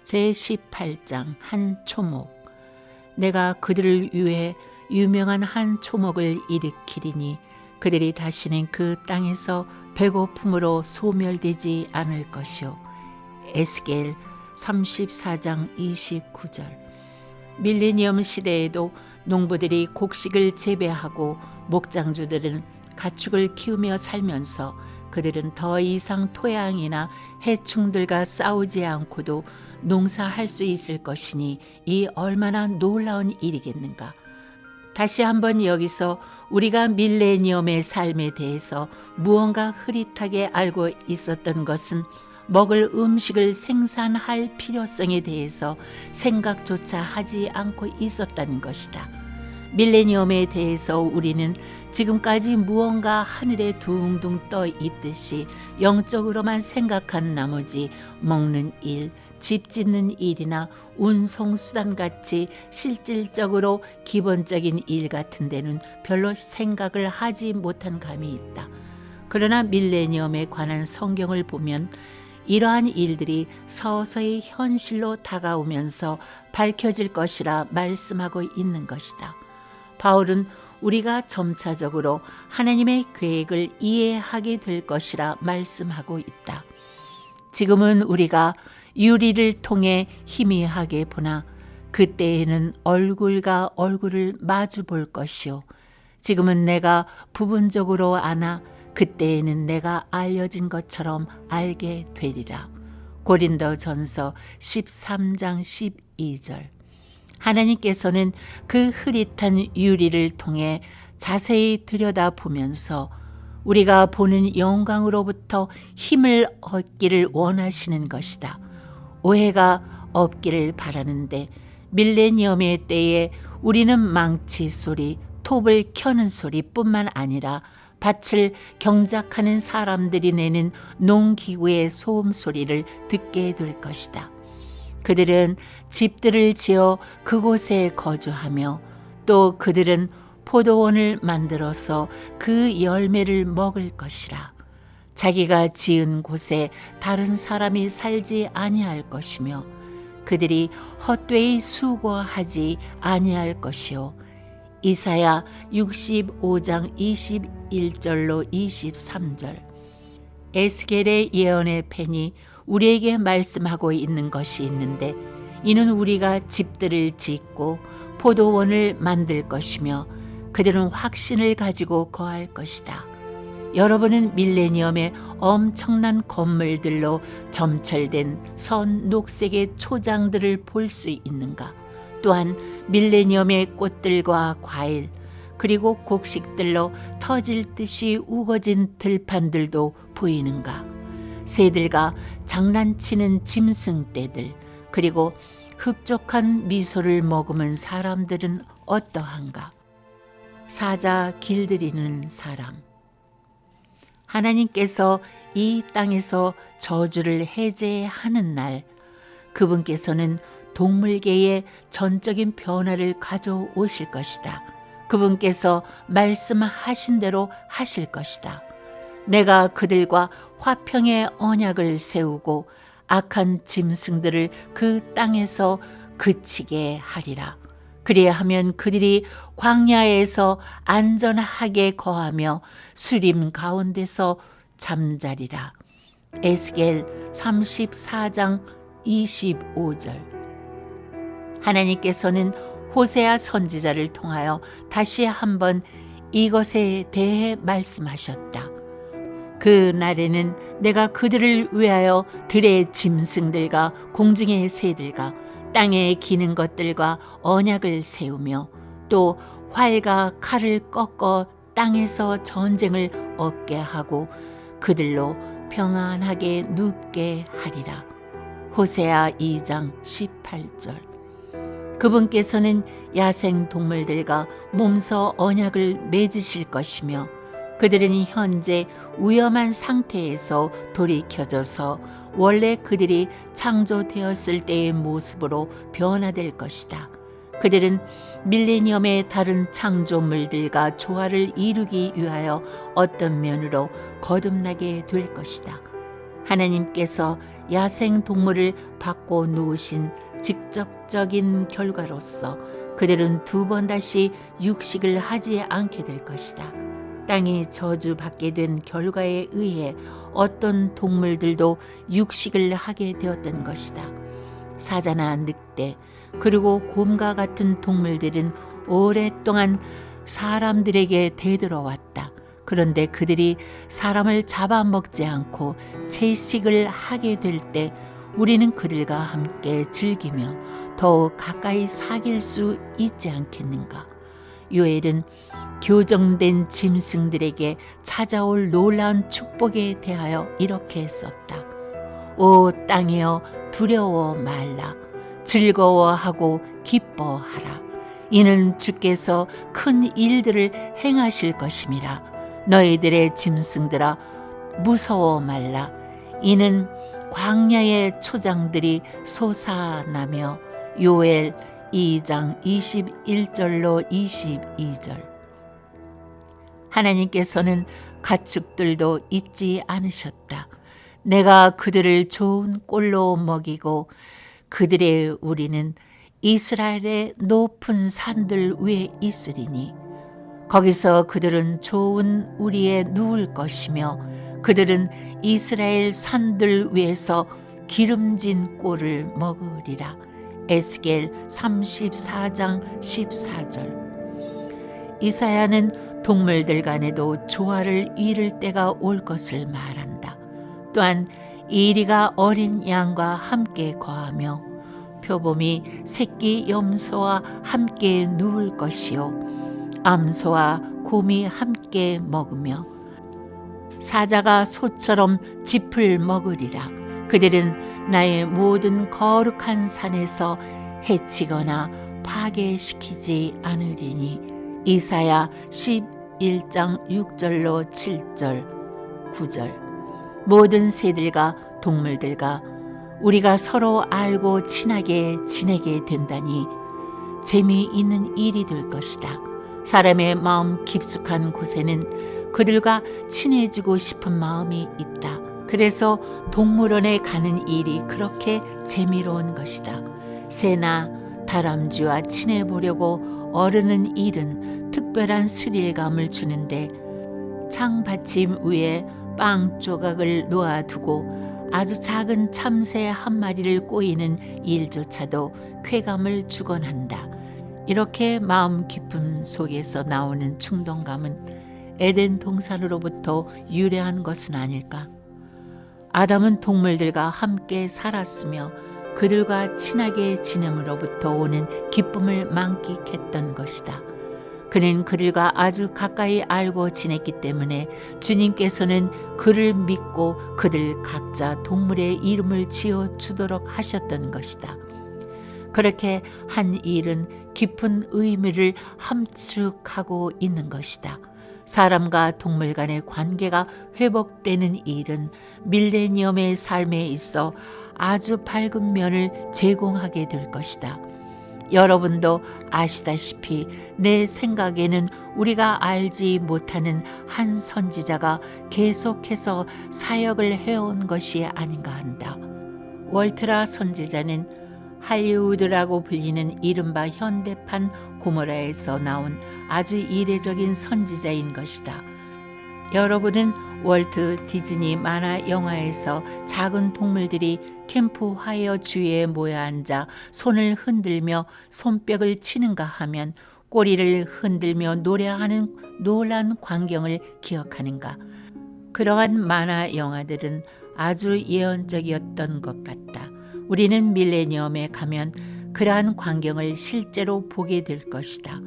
제18장 한 초목. 내가 그들을 위해 유명한 한 초목을 일으키리니 그들이 다시는 그 땅에서 배고픔으로 소멸되지 않을 것이요. 에스겔 34장 29절. 밀레니엄 시대에도 농부들이 곡식을 재배하고 목장주들은 가축을 키우며 살면서 그들은 더 이상 토양이나 해충들과 싸우지 않고도 농사할 수 있을 것이니 이 얼마나 놀라운 일이겠는가. 다시 한번 여기서 우리가 밀레니엄의 삶에 대해서 무언가 흐릿하게 알고 있었던 것은 먹을 음식을 생산할 필요성에 대해서 생각조차 하지 않고 있었다는 것이다. 밀레니엄에 대해서 우리는 지금까지 무언가 하늘에 둥둥 떠 있듯이 영적으로만 생각한 나머지 먹는 일, 집 짓는 일이나 운송수단같이 실질적으로 기본적인 일 같은 데는 별로 생각을 하지 못한 감이 있다. 그러나 밀레니엄에 관한 성경을 보면 이러한 일들이 서서히 현실로 다가오면서 밝혀질 것이라 말씀하고 있는 것이다. 바울은 우리가 점차적으로 하나님의 계획을 이해하게 될 것이라 말씀하고 있다. 지금은 우리가 유리를 통해 희미하게 보나 그때에는 얼굴과 얼굴을 마주 볼 것이요. 지금은 내가 부분적으로 아나 그때에는 내가 알려진 것처럼 알게 되리라. 고린도전서 13장 12절. 하나님께서는 그 흐릿한 유리를 통해 자세히 들여다보면서 우리가 보는 영광으로부터 힘을 얻기를 원하시는 것이다. 오해가 없기를 바라는데 밀레니엄의 때에 우리는 망치 소리, 톱을 켜는 소리뿐만 아니라 밭을 경작하는 사람들이 내는 농기구의 소음 소리를 듣게 될 것이다. 그들은 집들을 지어 그곳에 거주하며 또 그들은 포도원을 만들어서 그 열매를 먹을 것이라. 자기가 지은 곳에 다른 사람이 살지 아니할 것이며 그들이 헛되이 수고하지 아니할 것이요. 이사야 65장 21절로 23절. 에스겔의 예언의 펜이 우리에게 말씀하고 있는 것이 있는데 이는 우리가 집들을 짓고 포도원을 만들 것이며 그들은 확신을 가지고 거할 것이다. 여러분은 밀레니엄의 엄청난 건물들로 점철된 선 녹색의 초장들을 볼 수 있는가? 또한 밀레니엄의 꽃들과 과일 그리고 곡식들로 터질 듯이 우거진 들판들도 보이는가? 새들과 장난치는 짐승떼들 그리고 흡족한 미소를 머금은 사람들은 어떠한가? 사자 길들이는 사람. 하나님께서 이 땅에서 저주를 해제하는 날 그분께서는 동물계에 전적인 변화를 가져오실 것이다. 그분께서 말씀하신 대로 하실 것이다. 내가 그들과 화평의 언약을 세우고 악한 짐승들을 그 땅에서 그치게 하리라. 그래야 하면 그들이 광야에서 안전하게 거하며 수림 가운데서 잠자리라. 에스겔 34장 25절. 하나님께서는 호세아 선지자를 통하여 다시 한번 이것에 대해 말씀하셨다. 그 날에는 내가 그들을 위하여 들의 짐승들과 공중의 새들과 땅에 기는 것들과 언약을 세우며 또 활과 칼을 꺾어 땅에서 전쟁을 없게 하고 그들로 평안하게 눕게 하리라. 호세아 2장 18절. 그분께서는 야생 동물들과 몸소 언약을 맺으실 것이며 그들은 현재 위험한 상태에서 돌이켜져서 원래 그들이 창조되었을 때의 모습으로 변화될 것이다. 그들은 밀레니엄의 다른 창조물들과 조화를 이루기 위하여 어떤 면으로 거듭나게 될 것이다. 하나님께서 야생 동물을 바꿔 놓으신 직접적인 결과로서 그들은 두 번 다시 육식을 하지 않게 될 것이다. 땅이 저주받게 된 결과에 의해 어떤 동물들도 육식을 하게 되었던 것이다. 사자나 늑대 그리고 곰과 같은 동물들은 오랫동안 사람들에게 대들어왔다. 그런데 그들이 사람을 잡아먹지 않고 채식을 하게 될 때 우리는 그들과 함께 즐기며 더욱 가까이 사귈 수 있지 않겠는가? 요엘은 교정된 짐승들에게 찾아올 놀라운 축복에 대하여 이렇게 썼다. 오 땅이여 두려워 말라. 즐거워하고 기뻐하라. 이는 주께서 큰 일들을 행하실 것임이라. 너희들의 짐승들아 무서워 말라. 이는 광야의 초장들이 솟아나며. 요엘 2장 21절로 22절. 하나님께서는 가축들도 잊지 않으셨다. 내가 그들을 좋은 꼴로 먹이고 그들의 우리는 이스라엘의 높은 산들 위에 있으리니 거기서 그들은 좋은 우리에 누울 것이며 그들은 이스라엘 산들 위에서 기름진 꼴을 먹으리라. 에스겔 34장 14절. 이사야는 동물들 간에도 조화를 이룰 때가 올 것을 말한다. 또한 이리가 어린 양과 함께 거하며 표범이 새끼 염소와 함께 누울 것이요 암소와 곰이 함께 먹으며 사자가 소처럼 짚을 먹으리라. 그들은 나의 모든 거룩한 산에서 해치거나 파괴시키지 않으리니. 이사야 11장 6절로 7절 9절. 모든 새들과 동물들과 우리가 서로 알고 친하게 지내게 된다니 재미있는 일이 될 것이다. 사람의 마음 깊숙한 곳에는 그들과 친해지고 싶은 마음이 있다. 그래서 동물원에 가는 일이 그렇게 재미로운 것이다. 새나 다람쥐와 친해보려고 어르는 일은 특별한 스릴감을 주는데 창받침 위에 빵 조각을 놓아두고 아주 작은 참새 한 마리를 꼬이는 일조차도 쾌감을 주곤 한다. 이렇게 마음 깊음 속에서 나오는 충동감은 에덴 동산으로부터 유래한 것은 아닐까? 아담은 동물들과 함께 살았으며 그들과 친하게 지냄으로부터 오는 기쁨을 만끽했던 것이다. 그는 그들과 아주 가까이 알고 지냈기 때문에 주님께서는 그를 믿고 그들 각자 동물의 이름을 지어주도록 하셨던 것이다. 그렇게 한 일은 깊은 의미를 함축하고 있는 것이다. 사람과 동물 간의 관계가 회복되는 일은 밀레니엄의 삶에 있어 아주 밝은 면을 제공하게 될 것이다. 여러분도 아시다시피 내 생각에는 우리가 알지 못하는 한 선지자가 계속해서 사역을 해온 것이 아닌가 한다. 월트라 선지자는 할리우드라고 불리는 이른바 현대판 고모라에서 나온 아주 이례적인 선지자인 것이다. 여러분은 월트 디즈니 만화 영화에서 작은 동물들이 캠프파이어 주위에 모여 앉아 손을 흔들며 손뼉을 치는가 하면 꼬리를 흔들며 노래하는 놀란 광경을 기억하는가? 그러한 만화 영화들은 아주 예언적이었던 것 같다. 우리는 밀레니엄에 가면 그러한 광경을 실제로 보게 될 것이다.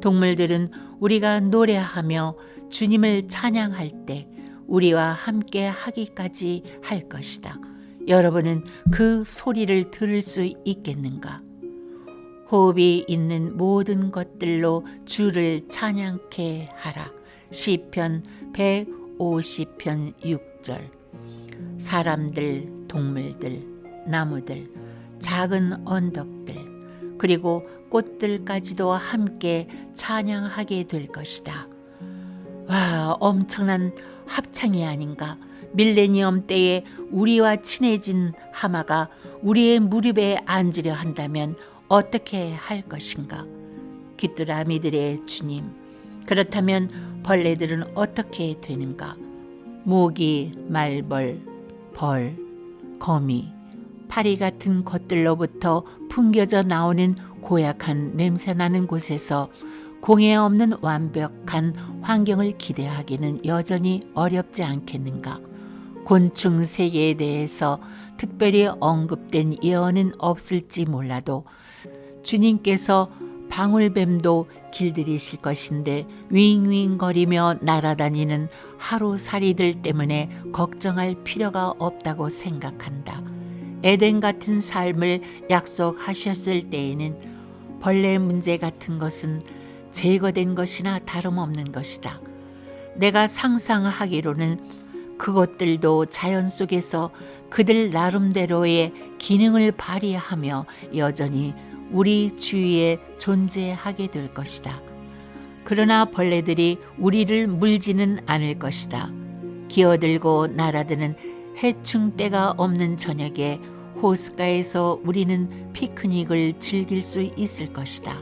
동물들은 우리가 노래하며 주님을 찬양할 때 우리와 함께 하기까지 할 것이다. 여러분은 그 소리를 들을 수 있겠는가? 호흡이 있는 모든 것들로 주를 찬양케 하라. 시편 150편 6절. 사람들, 동물들, 나무들, 작은 언덕들, 그리고 꽃들까지도 함께 찬양하게 될 것이다. 와, 엄청난 합창이 아닌가? 밀레니엄 때에 우리와 친해진 하마가 우리의 무릎에 앉으려 한다면 어떻게 할 것인가? 귀뚜라미들의 주님, 그렇다면 벌레들은 어떻게 되는가? 모기, 말벌, 벌, 거미, 파리 같은 것들로부터 풍겨져 나오는 고약한 냄새나는 곳에서 공해 없는 완벽한 환경을 기대하기는 여전히 어렵지 않겠는가? 곤충 세계에 대해서 특별히 언급된 예언은 없을지 몰라도 주님께서 방울뱀도 길들이실 것인데 윙윙거리며 날아다니는 하루살이들 때문에 걱정할 필요가 없다고 생각한다. 에덴 같은 삶을 약속하셨을 때에는 벌레 문제 같은 것은 제거된 것이나 다름없는 것이다. 내가 상상하기로는 그것들도 자연 속에서 그들 나름대로의 기능을 발휘하며 여전히 우리 주위에 존재하게 될 것이다. 그러나 벌레들이 우리를 물지는 않을 것이다. 기어들고 날아드는 해충 때가 없는 저녁에 호숫가에서 우리는 피크닉을 즐길 수 있을 것이다.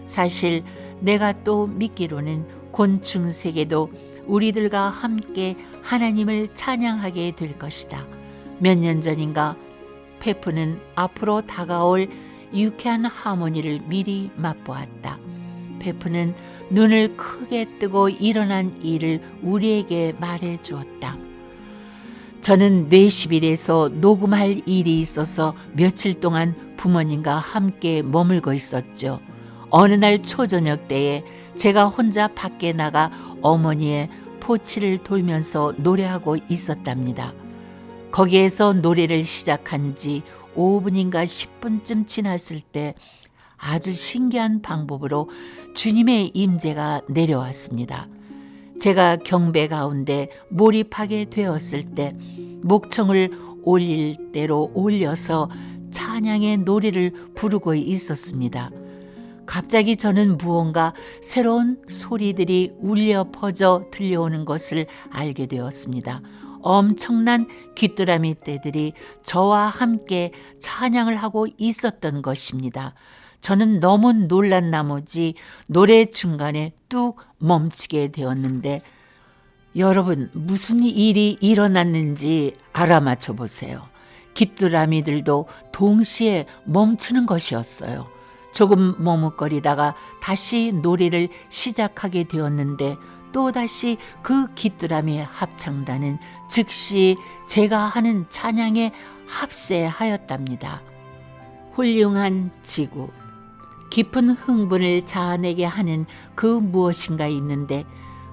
사실 내가 또 믿기로는 곤충 세계도 우리들과 함께 하나님을 찬양하게 될 것이다. 몇 년 전인가 페프는 앞으로 다가올 유쾌한 하모니를 미리 맛보았다. 페프는 눈을 크게 뜨고 일어난 일을 우리에게 말해 주었다. 저는 뇌십일에서 녹음할 일이 있어서 며칠 동안 부모님과 함께 머물고 있었죠. 어느 날 초저녁 때에 제가 혼자 밖에 나가 어머니의 포치를 돌면서 노래하고 있었답니다. 거기에서 노래를 시작한 지 5분인가 10분쯤 지났을 때 아주 신기한 방법으로 주님의 임재가 내려왔습니다. 제가 경배 가운데 몰입하게 되었을 때 목청을 올릴 대로 올려서 찬양의 노래를 부르고 있었습니다. 갑자기 저는 무언가 새로운 소리들이 울려 퍼져 들려오는 것을 알게 되었습니다. 엄청난 귀뚜라미 떼들이 저와 함께 찬양을 하고 있었던 것입니다. 저는 너무 놀란 나머지 노래 중간에 뚝 멈추게 되었는데 여러분 무슨 일이 일어났는지 알아맞혀 보세요. 귀뚜라미들도 동시에 멈추는 것이었어요. 조금 머뭇거리다가 다시 노래를 시작하게 되었는데 또다시 그 귀뚜라미 합창단은 즉시 제가 하는 찬양에 합세하였답니다. 훌륭한 지구, 깊은 흥분을 자아내게 하는 그 무엇인가 있는데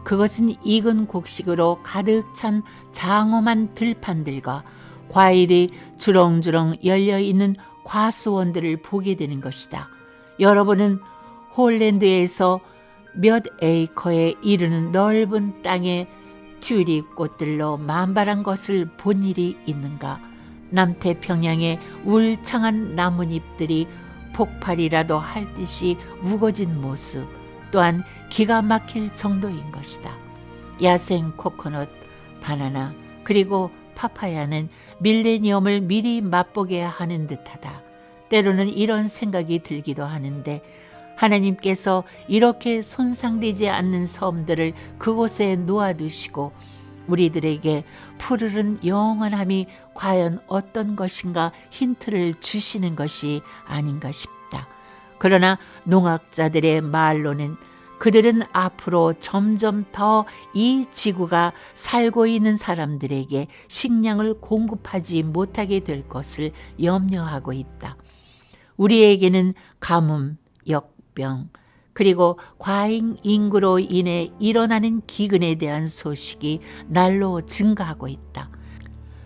그것은 익은 곡식으로 가득 찬 장엄한 들판들과 과일이 주렁주렁 열려있는 과수원들을 보게 되는 것이다. 여러분은 홀랜드에서 몇 에이커에 이르는 넓은 땅에 튤립 꽃들로 만발한 것을 본 일이 있는가? 남태평양의 울창한 나뭇잎들이 폭발이라도 할 듯이 우거진 모습 또한 기가 막힐 정도인 것이다. 야생 코코넛, 바나나 그리고 파파야는 밀레니엄을 미리 맛보게 하는 듯하다. 때로는 이런 생각이 들기도 하는데 하나님께서 이렇게 손상되지 않는 섬들을 그곳에 놓아두시고 우리들에게 푸르른 영원함이 과연 어떤 것인가 힌트를 주시는 것이 아닌가 싶다. 그러나 농학자들의 말로는 그들은 앞으로 점점 더 이 지구가 살고 있는 사람들에게 식량을 공급하지 못하게 될 것을 염려하고 있다. 우리에게는 가뭄, 역병, 그리고 과잉 인구로 인해 일어나는 기근에 대한 소식이 날로 증가하고 있다.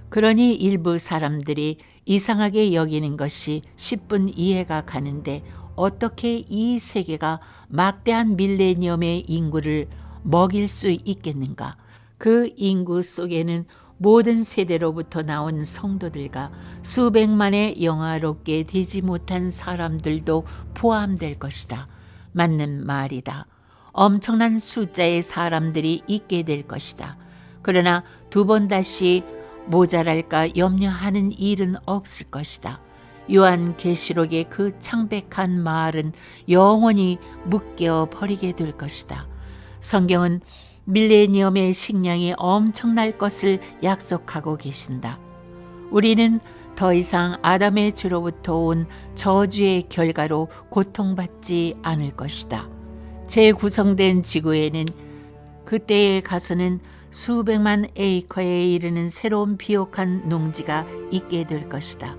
그러니 일부 사람들이 이상하게 여기는 것이 10분 이해가 가는데 어떻게 이 세계가 막대한 밀레니엄의 인구를 먹일 수 있겠는가? 그 인구 속에는 모든 세대로부터 나온 성도들과 수백만의 영화롭게 되지 못한 사람들도 포함될 것이다. 맞는 말이다. 엄청난 숫자의 사람들이 있게 될 것이다. 그러나 두 번 다시 모자랄까 염려하는 일은 없을 것이다. 요한계시록의 그 창백한 말은 영원히 묶여 버리게 될 것이다. 성경은 밀레니엄의 식량이 엄청날 것을 약속하고 계신다. 우리는 더 이상 아담의 죄로부터 온 저주의 결과로 고통받지 않을 것이다. 재구성된 지구에는 그때에 가서는 수백만 에이커에 이르는 새로운 비옥한 농지가 있게 될 것이다.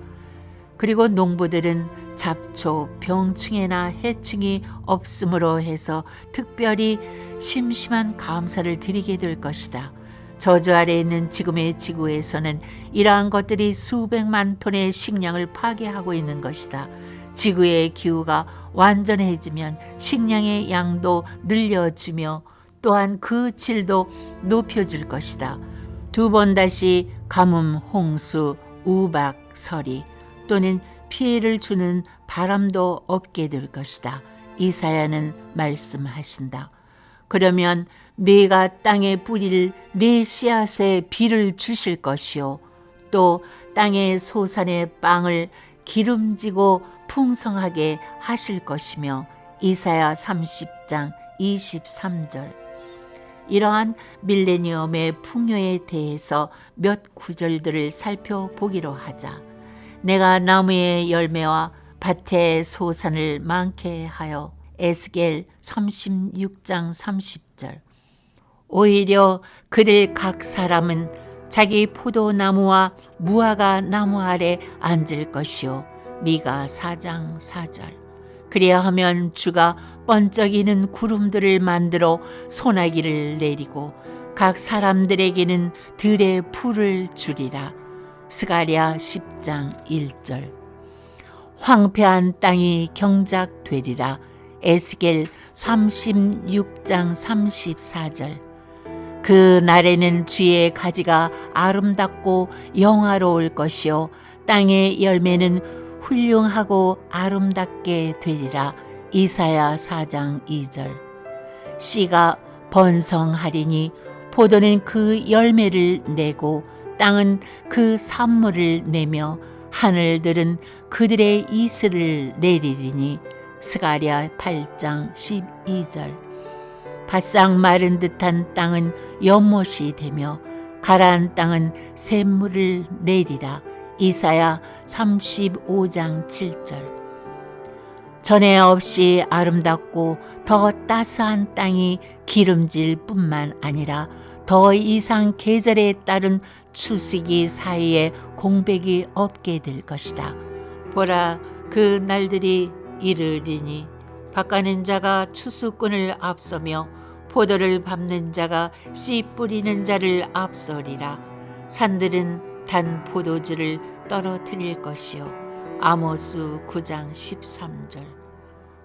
그리고 농부들은 잡초, 병충해나 해충이 없음으로 해서 특별히 심심한 감사를 드리게 될 것이다. 저주 아래에 있는 지금의 지구에서는 이러한 것들이 수백만 톤의 식량을 파괴하고 있는 것이다. 지구의 기후가 완전해지면 식량의 양도 늘려주며 또한 그 질도 높여줄 것이다. 두 번 다시 가뭄, 홍수, 우박, 서리 또는 피해를 주는 바람도 없게 될 것이다. 이사야는 말씀하신다. 그러면 네가 땅에 뿌릴 네 씨앗에 비를 주실 것이요 또 땅의 소산의 빵을 기름지고 풍성하게 하실 것이며 이사야 30장 23절. 이러한 밀레니엄의 풍요에 대해서 몇 구절들을 살펴보기로 하자. 내가 나무의 열매와 밭의 소산을 많게 하여 에스겔 36장 30절. 오히려 그들 각 사람은 자기 포도나무와 무화과 나무 아래 앉을 것이요 미가 4장 4절. 그래야 하면 주가 번쩍이는 구름들을 만들어 소나기를 내리고 각 사람들에게는 들의 풀을 주리라. 스가랴 10장 1절. 황폐한 땅이 경작되리라. 에스겔 36장 34절. 그 날에는 주의 가지가 아름답고 영화로울 것이요 땅의 열매는 훌륭하고 아름답게 되리라. 이사야 4장 2절. 씨가 번성하리니 포도는 그 열매를 내고 땅은 그 산물을 내며 하늘들은 그들의 이슬을 내리리니. 스가랴 8장 12절. 바싹 마른 듯한 땅은 연못이 되며 가라앉은 땅은 샘물을 내리라. 이사야 35장 7절. 전에 없이 아름답고 더 따스한 땅이 기름질 뿐만 아니라 더 이상 계절에 따른 추수기 사이에 공백이 없게 될 것이다. 보라, 그 날들이 이르리니 밭가는 자가 추수꾼을 앞서며 포도를 밟는 자가 씨 뿌리는 자를 앞서리라. 산들은 단 포도주를 떨어뜨릴 것이요. 아모스 9장 13절.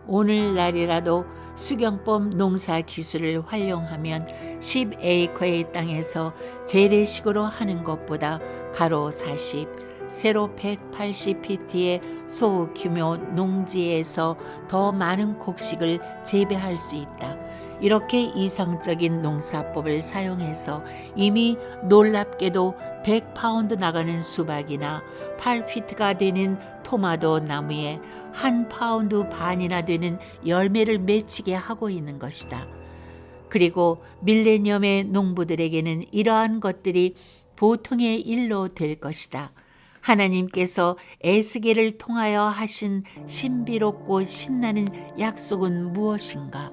오늘날이라도 수경법 농사 기술을 활용하면 10에이커의 땅에서 재래식으로 하는 것보다 가로 40, 세로 180피트의 소규모 농지에서 더 많은 곡식을 재배할 수 있다. 이렇게 이상적인 농사법을 사용해서 이미 놀랍게도 100파운드 나가는 수박이나 8피트가 되는 토마토 나무에 1파운드 반이나 되는 열매를 맺히게 하고 있는 것이다. 그리고 밀레니엄의 농부들에게는 이러한 것들이 보통의 일로 될 것이다. 하나님께서 에스겔을 통하여 하신 신비롭고 신나는 약속은 무엇인가?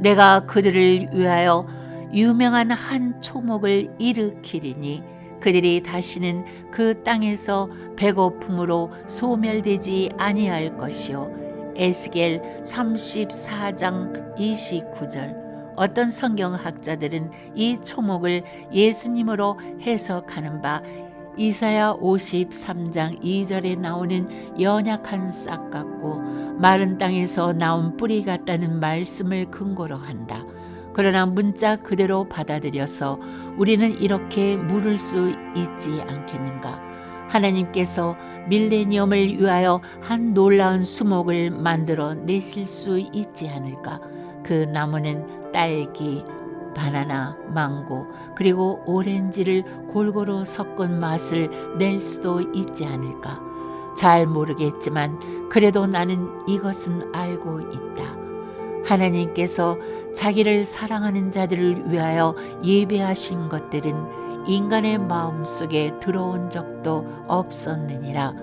내가 그들을 위하여 유명한 한 초목을 일으키리니 그들이 다시는 그 땅에서 배고픔으로 소멸되지 아니할 것이요. 에스겔 34장 29절. 어떤 성경학자들은 이 초목을 예수님으로 해석하는 바 이사야 53장 2절에 나오는 연약한 싹 같고 마른 땅에서 나온 뿌리 같다는 말씀을 근거로 한다. 그러나 문자 그대로 받아들여서 우리는 이렇게 물을 수 있지 않겠는가? 하나님께서 밀레니엄을 위하여 한 놀라운 수목을 만들어 내실 수 있지 않을까? 그 나무는 딸기, 바나나, 망고, 그리고 오렌지를 골고루 섞은 맛을 낼 수도 있지 않을까? 잘 모르겠지만 그래도 나는 이것은 알고 있다. 하나님께서 자기를 사랑하는 자들을 위하여 예배하신 것들은 인간의 마음속에 들어온 적도 없었느니라.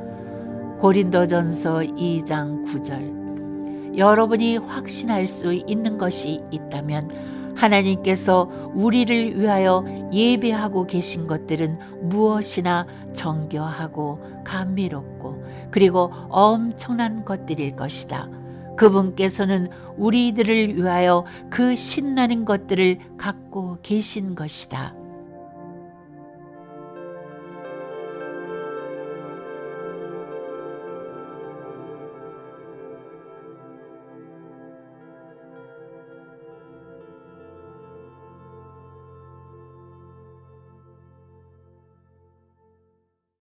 고린도전서 2장 9절. 여러분이 확신할 수 있는 것이 있다면 하나님께서 우리를 위하여 예배하고 계신 것들은 무엇이나 정교하고 감미롭고 그리고 엄청난 것들일 것이다. 그분께서는 우리들을 위하여 그 신나는 것들을 갖고 계신 것이다.